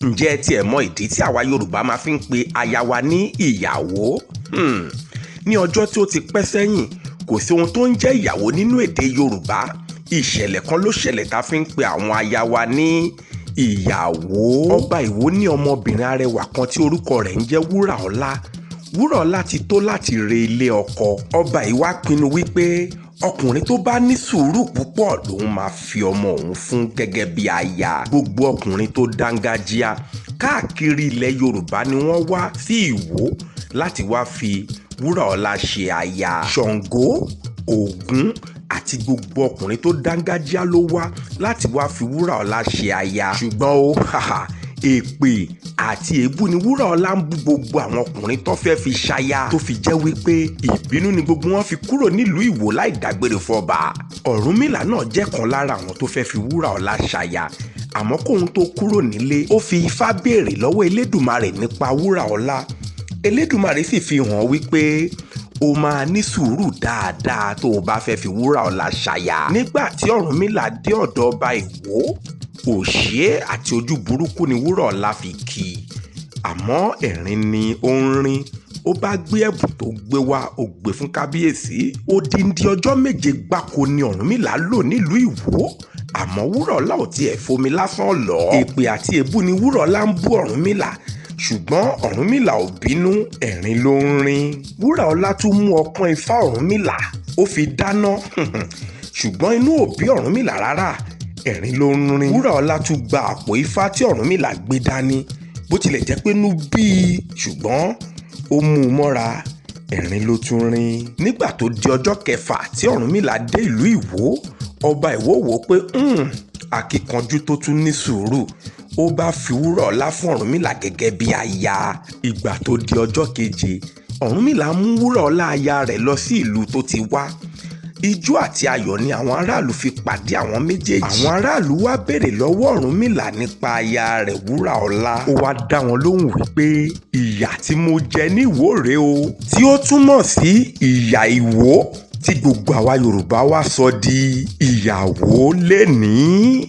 ǹjẹ́ ẹ tiẹ̀ mọ ìdí tí àwa Yorùbá máa fi ń pe aya wa ní ìyàwó? Ní ọjọ́ tí ó ti pẹ́ sẹ́yìn kò sí ohun tó ń jẹ́ ìyàwó nínú èdè Yorùbá. Ìṣẹ̀lẹ̀ kan ló ṣẹlẹ̀ tá a fi ń pe àwọn aya wa ní ìyàwó. Ọba Ìwó ní ọmọbìnrin arẹwà kan tí orúkọ rẹ̀ ń jẹ́ Wúràọlá. Wúràọlá ti tó láti re ilé ọkọ. Ọba yìí wá pinnu wípé ọkùnrin tó bá ní sùúrù púpọ̀ lòun máa fi ọmọ òun fún gẹ́gẹ́ bí aya. Gbogbo ọkùnrin tó dángájíá káàkiri ilẹ̀ Yorùbá ni wọ́n wá sí Ìwó láti wá fi Wúràọlá ṣe aya. Ṣàngó, Ògún àti gbogbo ọkùnrin tó dángájíá ló wá láti wá fi Wúràọlá ṣe aya. Ṣùgbọ́n èpè àti èébú ni Wúràọlá ń bú gbogbo àwọn ọkùnrin tó fẹ́ fi ṣaya, tó fi jẹ́ wípé ìbínú ni gbogbo wọn fi kúrò nílùú Ìwó láì dágbére fọba. Ọ̀rúnmìlà náà jẹ́ kan lára àwọn tó fẹ́ fi Wúràọlá ṣaya, àmọ́ kóhun tó kúrò nílé ó fi ifá béèrè lọ́wọ́ Elédùmarè nípa Wúràọlá. Elédùmarè sì fi hàn wípé o máa ní sùúrù dáadáa tó o bá fẹ́ fi Wúràọlá ṣaya. Nígbà tí Ọ̀rúnmìlà dé ọ̀dọ̀ ọba Ìwó, òṣè àti ojú burúkú ni Wúràọlá fi kì í, àmọ́ ẹ̀rín ni ó ń rín. Ó bá gbé ẹ̀bùn tó gbé wá ó gbé fún kábíyèsí. Odindi ọjọ́ 7 gbáko ni Ọ̀rúnmìlà lò nílùú Ìwó, àmọ́ Wúràọlá ò tiẹ̀ fomi lásán lọ. Èpè àti èébú ni Wúràọlá ń bú Ọ̀rúnmìlà, ṣùgbọ́n Ọ̀rúnmìlà ò bínú, ẹ̀rín ló ń rín. Wúràọlá tún mú ọpọ́n ifá Ọ̀rúnmìlà ó fi dáná ṣùgbọ́n inú ò bí Ọ̀rúnmìlà rárá, ẹ̀rín ló ń rín. Wúràọlá tún gba àpò ifá tí Ọ̀rúnmìlà gbé dání, bó tilẹ̀ jẹ́ pé inú bí i ṣùgbọ́n ó mú un mọ́ra, ẹ̀rín ló tún rín. Nígbà tó di ọjọ́ kẹfà tí Ọ̀rúnmìlà dé ìlú Ìwó, ọba Ìwó wò pé akíkanjú tó tún ní sùúrù, ó bá fi Wúràọlá fún Ọ̀rúnmìlà gẹ́gẹ́ bí aya. Ìgbà tó di ọjọ́ keje, Ọ̀rúnmìlà mú Wúràọlá aya rẹ̀ lọ sí ìlú tó ti wá. Ijó àti ayọ̀ ni àwọn aráàlú fi pàdé àwọn méjèèjì. Àwọn aráàlú wá béèrè lọ́wọ́ Ọ̀rúnmìlà nípa aya rẹ̀ Wúràọlá. Ó wá dá wọn lóhùn wípé ìyà tí mo jẹ ní Ìwó rèé o, tí ó túmọ̀ sí ìyà Ìwó tí gbogbo àwa Yorùbá wá sọ di ìyàwó lénìí.